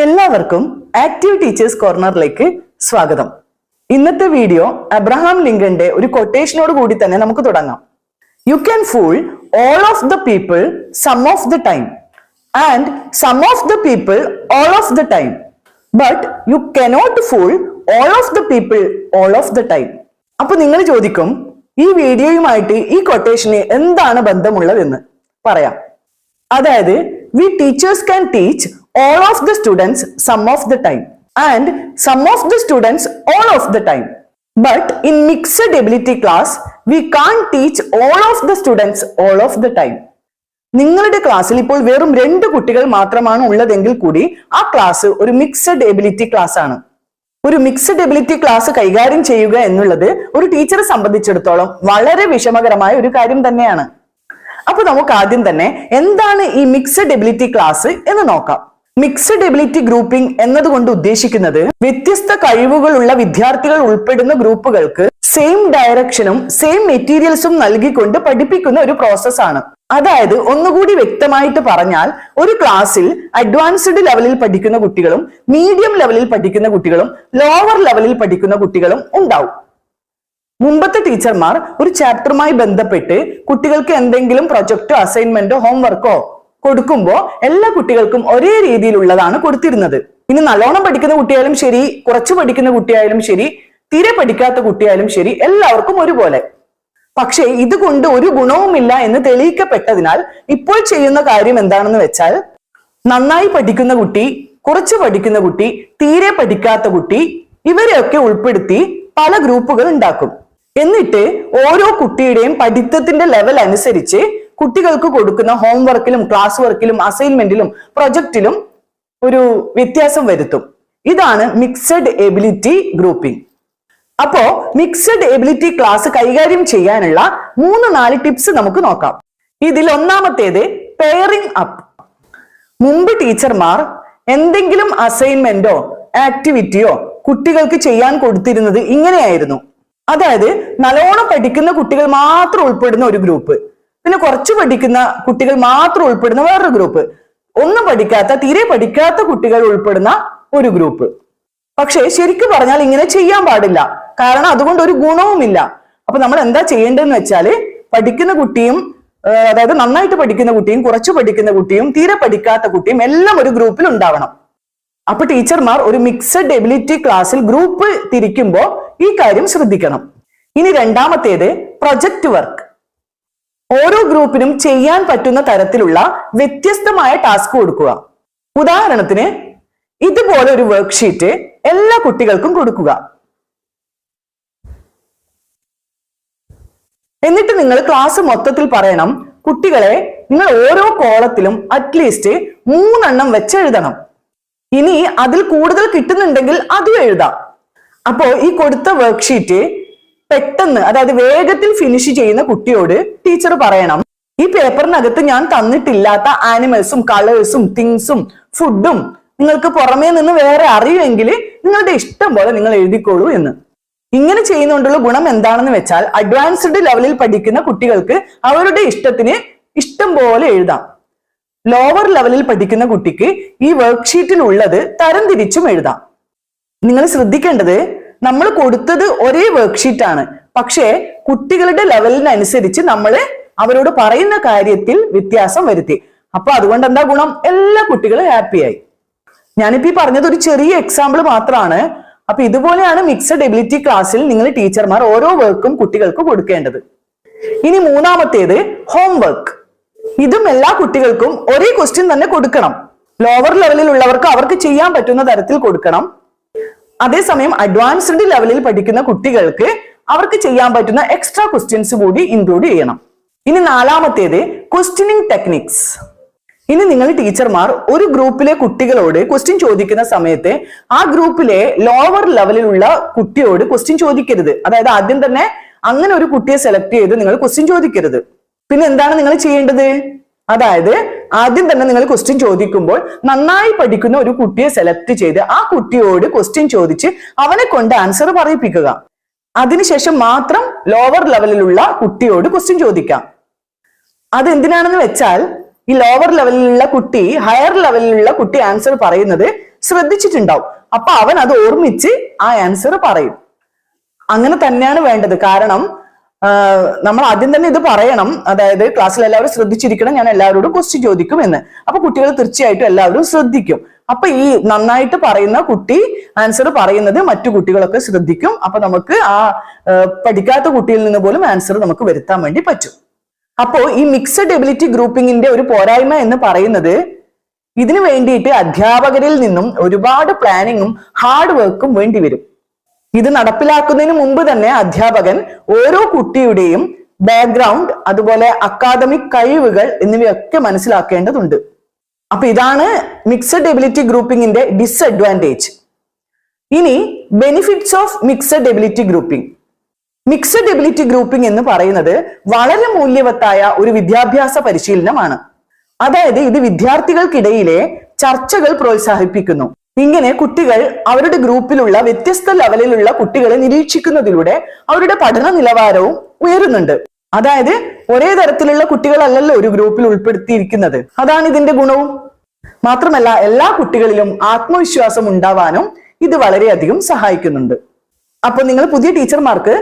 എല്ലാവർക്കും active teachers കോർണറിലേക്ക് സ്വാഗതം. ഇന്നത്തെ വീഡിയോ അബ്രഹാം ലിങ്കന്റെ ഒരു കൊട്ടേഷനോട് കൂടി തന്നെ നമുക്ക് തുടങ്ങാം. You can fool all of the people some of the time and some of the people all of the time, but you cannot fool all of the people all of the time. അപ്പൊ നിങ്ങൾ ചോദിക്കും, ഈ വീഡിയോയുമായിട്ട് ഈ കൊട്ടേഷന് എന്താണ് ബന്ധമുള്ളതെന്ന് പറയാം. അതായത് we teachers can teach all of the students some of the time and some of the students all of the time, but in mixed ability class we can't teach all of the students all of the time. നിങ്ങളുടെ ക്ലാസ്സിൽ ഇപ്പോൾ വെറും 2 കുട്ടികൾ മാത്രമാണ് ഉള്ളതെങ്കിൽ കൂടി ആ class ഒരു മിക്സഡ് എബിലിറ്റി ക്ലാസ് ആണ്. ഒരു മിക്സഡ് എബിലിറ്റി ക്ലാസ് കൈകാര്യം ചെയ്യുക എന്നുള്ളത് ഒരു ടീച്ചറെ സംബന്ധിച്ചിടത്തോളം വളരെ വിഷമകരമായ ഒരു കാര്യം തന്നെയാണ്. അപ്പൊ നമുക്ക് ആദ്യം തന്നെ എന്താണ് ഈ മിക്സഡ് എബിലിറ്റി ക്ലാസ് എന്ന് നോക്കാം. മിക്സഡ് എബിലിറ്റി ഗ്രൂപ്പിംഗ് എന്നതുകൊണ്ട് ഉദ്ദേശിക്കുന്നത് വ്യത്യസ്ത കഴിവുകളുള്ള വിദ്യാർത്ഥികൾ ഉൾപ്പെടുന്ന ഗ്രൂപ്പുകൾക്ക് സെയിം ഡയറക്ഷനും സെയിം മെറ്റീരിയൽസും നൽകിക്കൊണ്ട് പഠിപ്പിക്കുന്ന ഒരു പ്രോസസ്സാണ്. അതായത് ഒന്നുകൂടി വ്യക്തമായിട്ട് പറഞ്ഞാൽ, ഒരു ക്ലാസ്സിൽ അഡ്വാൻസ്ഡ് ലെവലിൽ പഠിക്കുന്ന കുട്ടികളും മീഡിയം ലെവലിൽ പഠിക്കുന്ന കുട്ടികളും ലോവർ ലെവലിൽ പഠിക്കുന്ന കുട്ടികളും ഉണ്ടാവും. മുമ്പത്തെ ടീച്ചർമാർ ഒരു ചാപ്റ്ററുമായി ബന്ധപ്പെട്ട് കുട്ടികൾക്ക് എന്തെങ്കിലും പ്രൊജക്റ്റോ അസൈൻമെന്റോ ഹോംവർക്കോ കൊടുക്കുമ്പോൾ എല്ലാ കുട്ടികൾക്കും ഒരേ രീതിയിലുള്ളതാണ് കൊടുത്തിരുന്നത്. ഇനി നല്ലോണം പഠിക്കുന്ന കുട്ടിയായാലും ശരി, കുറച്ച് പഠിക്കുന്ന കുട്ടിയായാലും ശരി, തീരെ പഠിക്കാത്ത കുട്ടിയായാലും ശരി, എല്ലാവർക്കും ഒരുപോലെ. പക്ഷേ ഇതുകൊണ്ട് ഒരു ഗുണവുമില്ല എന്ന് തെളിയിക്കപ്പെട്ടതിനാൽ ഇപ്പോൾ ചെയ്യുന്ന കാര്യം എന്താണെന്ന് വെച്ചാൽ, നന്നായി പഠിക്കുന്ന കുട്ടി, കുറച്ച് പഠിക്കുന്ന കുട്ടി, തീരെ പഠിക്കാത്ത കുട്ടി, ഇവരെയൊക്കെ ഉൾപ്പെടുത്തി പല ഗ്രൂപ്പുകൾ ഉണ്ടാക്കും. എന്നിട്ട് ഓരോ കുട്ടിയുടെയും പഠിത്തത്തിന്റെ ലെവൽ അനുസരിച്ച് കുട്ടികൾക്ക് കൊടുക്കുന്ന ഹോംവർക്കിലും ക്ലാസ് വർക്കിലും അസൈൻമെന്റിലും പ്രൊജക്റ്റിലും ഒരു വ്യത്യാസം വരുത്തും. ഇതാണ് മിക്സഡ് എബിലിറ്റി ഗ്രൂപ്പിംഗ്. അപ്പോ മിക്സഡ് എബിലിറ്റി ക്ലാസ് കൈകാര്യം ചെയ്യാനുള്ള 3-4 ടിപ്സ് നമുക്ക് നോക്കാം. ഇതിൽ ഒന്നാമത്തേത് പെയറിംഗ് അപ്പ്. മുമ്പ് ടീച്ചർമാർ എന്തെങ്കിലും അസൈൻമെന്റോ ആക്ടിവിറ്റിയോ കുട്ടികൾക്ക് ചെയ്യാൻ കൊടുത്തിരുന്നത് ഇങ്ങനെയായിരുന്നു. അതായത് നല്ലോണം പഠിക്കുന്ന കുട്ടികൾ മാത്രം ഉൾപ്പെടുന്ന ഒരു ഗ്രൂപ്പ്, പിന്നെ കുറച്ച് പഠിക്കുന്ന കുട്ടികൾ മാത്രം ഉൾപ്പെടുന്ന വേറൊരു ഗ്രൂപ്പ്, ഒന്നും പഠിക്കാത്ത തീരെ പഠിക്കാത്ത കുട്ടികൾ ഉൾപ്പെടുന്ന ഒരു ഗ്രൂപ്പ്. പക്ഷെ ശരിക്കും പറഞ്ഞാൽ ഇങ്ങനെ ചെയ്യാൻ പാടില്ല, കാരണം അതുകൊണ്ട് ഒരു ഗുണവുമില്ല. അപ്പൊ നമ്മൾ എന്താ ചെയ്യേണ്ടതെന്ന് വെച്ചാല്, പഠിക്കുന്ന കുട്ടിയും, അതായത് നന്നായിട്ട് പഠിക്കുന്ന കുട്ടിയും കുറച്ച് പഠിക്കുന്ന കുട്ടിയും തീരെ പഠിക്കാത്ത കുട്ടിയും എല്ലാം ഒരു ഗ്രൂപ്പിൽ ഉണ്ടാവണം. അപ്പൊ ടീച്ചർമാർ ഒരു മിക്സഡ് എബിലിറ്റി ക്ലാസ്സിൽ ഗ്രൂപ്പ് തിരിക്കുമ്പോ ഈ കാര്യം ശ്രദ്ധിക്കണം. ഇനി രണ്ടാമത്തേത് പ്രൊജക്ട് വർക്ക്. ഓരോ ഗ്രൂപ്പിനും ചെയ്യാൻ പറ്റുന്ന തരത്തിലുള്ള വ്യത്യസ്തമായ ടാസ്ക് കൊടുക്കുക. ഉദാഹരണത്തിന് ഇതുപോലെ ഒരു വർക്ക്ഷീറ്റ് എല്ലാ കുട്ടികൾക്കും കൊടുക്കുക. എന്നിട്ട് നിങ്ങൾ ക്ലാസ് മൊത്തത്തിൽ പറയണം, കുട്ടികളെ നിങ്ങൾ ഓരോ കോളത്തിലും അറ്റ്ലീസ്റ്റ് 3 എണ്ണം വെച്ച് എഴുതണം. ഇനി അതിൽ കൂടുതൽ കിട്ടുന്നുണ്ടെങ്കിൽ അതും എഴുതാം. അപ്പോ ഈ കൊടുത്ത വർക്ക്ഷീറ്റ് പെട്ടെന്ന്, അതായത് വേഗത്തിൽ ഫിനിഷ് ചെയ്യുന്ന കുട്ടിയോട് ടീച്ചർ പറയണം, ഈ പേപ്പറിനകത്ത് ഞാൻ തന്നിട്ടില്ലാത്ത ആനിമൽസും കളേഴ്സും തിങ്സും ഫുഡും നിങ്ങൾക്ക് പുറമേ നിന്ന് വേറെ അറിയുമെങ്കിൽ നിങ്ങളുടെ ഇഷ്ടം പോലെ നിങ്ങൾ എഴുതിക്കോളൂ എന്ന്. ഇങ്ങനെ ചെയ്യുന്നതുകൊണ്ടുള്ള ഗുണം എന്താണെന്ന് വെച്ചാൽ, അഡ്വാൻസ്ഡ് ലെവലിൽ പഠിക്കുന്ന കുട്ടികൾക്ക് അവരുടെ ഇഷ്ടത്തിന് ഇഷ്ടം പോലെ എഴുതാം. ലോവർ ലെവലിൽ പഠിക്കുന്ന കുട്ടിക്ക് ഈ വർക്ക്ഷീറ്റിൽ ഉള്ളത് തരംതിരിച്ചും എഴുതാം. നിങ്ങൾ ശ്രദ്ധിക്കേണ്ടത്, നമ്മൾ കൊടുത്തത് ഒരേ വർക്ക്ഷീറ്റ് ആണ്, പക്ഷേ കുട്ടികളുടെ ലെവലിനനുസരിച്ച് നമ്മൾ അവരോട് പറയുന്ന കാര്യത്തിൽ വ്യത്യാസം വരുത്തി. അപ്പൊ അതുകൊണ്ട് എന്താ ഗുണം? എല്ലാ കുട്ടികളും ഹാപ്പിയായി. ഞാനിപ്പോ ഈ പറഞ്ഞത് ഒരു ചെറിയ എക്സാമ്പിൾ മാത്രമാണ്. അപ്പൊ ഇതുപോലെയാണ് മിക്സഡ് എബിലിറ്റി ക്ലാസ്സിൽ നിങ്ങൾ ടീച്ചർമാർ ഓരോ വർക്കും കുട്ടികൾക്ക് കൊടുക്കേണ്ടത്. ഇനി മൂന്നാമത്തേത് ഹോംവർക്ക്. ഇതും എല്ലാ കുട്ടികൾക്കും ഒരേ ക്വസ്റ്റ്യൻ തന്നെ കൊടുക്കണം. ലോവർ ലെവലിൽ ഉള്ളവർക്ക് അവർക്ക് ചെയ്യാൻ പറ്റുന്ന തരത്തിൽ കൊടുക്കണം. അതേസമയം അഡ്വാൻസ്ഡ് ലെവലിൽ പഠിക്കുന്ന കുട്ടികൾക്ക് അവർക്ക് ചെയ്യാൻ പറ്റുന്ന എക്സ്ട്രാ ക്വസ്റ്റ്യൻസ് കൂടി ഇൻക്ലൂഡ് ചെയ്യണം. ഇനി നാലാമത്തേത് ക്വസ്റ്റ്യനിങ് ടെക്നിക്സ്. ഇനി നിങ്ങൾ ടീച്ചർമാർ ഒരു ഗ്രൂപ്പിലെ കുട്ടികളോട് ക്വസ്റ്റ്യൻ ചോദിക്കുന്ന സമയത്ത് ആ ഗ്രൂപ്പിലെ ലോവർ ലെവലിലുള്ള കുട്ടിയോട് ക്വസ്റ്റ്യൻ ചോദിക്കരുത്. അതായത് ആദ്യം തന്നെ അങ്ങനെ ഒരു കുട്ടിയെ സെലക്ട് ചെയ്ത് നിങ്ങൾ ക്വസ്റ്റ്യൻ ചോദിക്കരുത്. പിന്നെ എന്താണ് നിങ്ങൾ ചെയ്യേണ്ടത്? അതായത് ആദ്യം തന്നെ നിങ്ങൾ ക്വസ്റ്റ്യൻ ചോദിക്കുമ്പോൾ നന്നായി പഠിക്കുന്ന ഒരു കുട്ടിയെ സെലക്ട് ചെയ്ത് ആ കുട്ടിയോട് ക്വസ്റ്റ്യൻ ചോദിച്ച് അവനെ കൊണ്ട് ആൻസർ പറയിപ്പിക്കുക. അതിനുശേഷം മാത്രം ലോവർ ലെവലിലുള്ള കുട്ടിയോട് ക്വസ്റ്റ്യൻ ചോദിക്കാം. അതെന്തിനാണെന്ന് വെച്ചാൽ, ഈ ലോവർ ലെവലിലുള്ള കുട്ടി ഹയർ ലെവലിലുള്ള കുട്ടി ആൻസർ പറയുന്നത് ശ്രദ്ധിച്ചിട്ടുണ്ടാവും. അപ്പൊ അവൻ അത് ഓർമ്മിച്ച് ആ ആൻസർ പറയും. അങ്ങനെ തന്നെയാണ് വേണ്ടത്. കാരണം നമ്മൾ ആദ്യം തന്നെ ഇത് പറയണം, അതായത് ക്ലാസ്സിൽ എല്ലാവരും ശ്രദ്ധിച്ചിരിക്കണം, ഞാൻ എല്ലാവരോടും ക്വസ്റ്റ്യൻ ചോദിക്കും എന്ന്. അപ്പൊ കുട്ടികൾ തീർച്ചയായിട്ടും എല്ലാവരും ശ്രദ്ധിക്കും. അപ്പൊ ഈ നന്നായിട്ട് പറയുന്ന കുട്ടി ആൻസർ പറയുന്നത് മറ്റു കുട്ടികളൊക്കെ ശ്രദ്ധിക്കും. അപ്പൊ നമുക്ക് ആ പഠിക്കാത്ത കുട്ടിയിൽ നിന്ന് പോലും ആൻസർ നമുക്ക് വരുത്താൻ വേണ്ടി പറ്റും. അപ്പോ ഈ മിക്സഡ് എബിലിറ്റി ഗ്രൂപ്പിംഗിന്റെ ഒരു പോരായ്മ എന്ന് പറയുന്നത്, ഇതിനു വേണ്ടിയിട്ട് അധ്യാപകരിൽ നിന്നും ഒരുപാട് പ്ലാനിങ്ങും ഹാർഡ് വർക്കും വേണ്ടി വരും. ഇത് നടപ്പിലാക്കുന്നതിന് മുമ്പ് തന്നെ അധ്യാപകൻ ഓരോ കുട്ടിയുടെയും ബാക്ക്ഗ്രൗണ്ട്, അതുപോലെ അക്കാദമിക് കഴിവുകൾ എന്നിവയൊക്കെ മനസ്സിലാക്കേണ്ടതുണ്ട്. അപ്പൊ ഇതാണ് മിക്സഡ് എബിലിറ്റി ഗ്രൂപ്പിംഗിന്റെ ഡിസ്അഡ്വാൻറ്റേജ്. ഇനി benefits of mixed ability grouping. Mixed ability grouping എന്ന് പറയുന്നത് വളരെ മൂല്യവത്തായ ഒരു വിദ്യാഭ്യാസ പരിശീലനമാണ്. അതായത് ഇത് വിദ്യാർത്ഥികൾക്കിടയിലെ ചർച്ചകൾ പ്രോത്സാഹിപ്പിക്കുന്നു. ഇങ്ങനെ കുട്ടികൾ അവരുടെ ഗ്രൂപ്പിലുള്ള വ്യത്യസ്ത ലെവലിലുള്ള കുട്ടികളെ നിരീക്ഷിക്കുന്നതിലൂടെ അവരുടെ പഠന നിലവാരവും ഉയരുന്നുണ്ട്. അതായത് ഒരേ തരത്തിലുള്ള കുട്ടികളല്ലല്ലോ ഒരു ഗ്രൂപ്പിൽ ഉൾപ്പെടുത്തിയിരിക്കുന്നത്. അതാണ് ഇതിന്റെ ഗുണവും. മാത്രമല്ല എല്ലാ കുട്ടികളിലും ആത്മവിശ്വാസം ഉണ്ടാവാനും ഇത് വളരെയധികം സഹായിക്കുന്നുണ്ട്. അപ്പൊ നിങ്ങൾ പുതിയ ടീച്ചർമാർക്ക്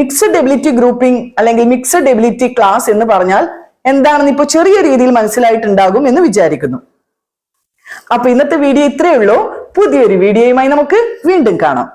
മിക്സഡ് എബിലിറ്റി ഗ്രൂപ്പിംഗ് അല്ലെങ്കിൽ മിക്സഡ് എബിലിറ്റി ക്ലാസ് എന്ന് പറഞ്ഞാൽ എന്താണെന്ന് ഇപ്പൊ ചെറിയ രീതിയിൽ മനസ്സിലായിട്ടുണ്ടാകും എന്ന് വിചാരിക്കുന്നു. അപ്പൊ ഇന്നത്തെ വീഡിയോ ഇത്രയേ ഉള്ളൂ. പുതിയൊരു വീഡിയോയുമായി നമുക്ക് വീണ്ടും കാണാം.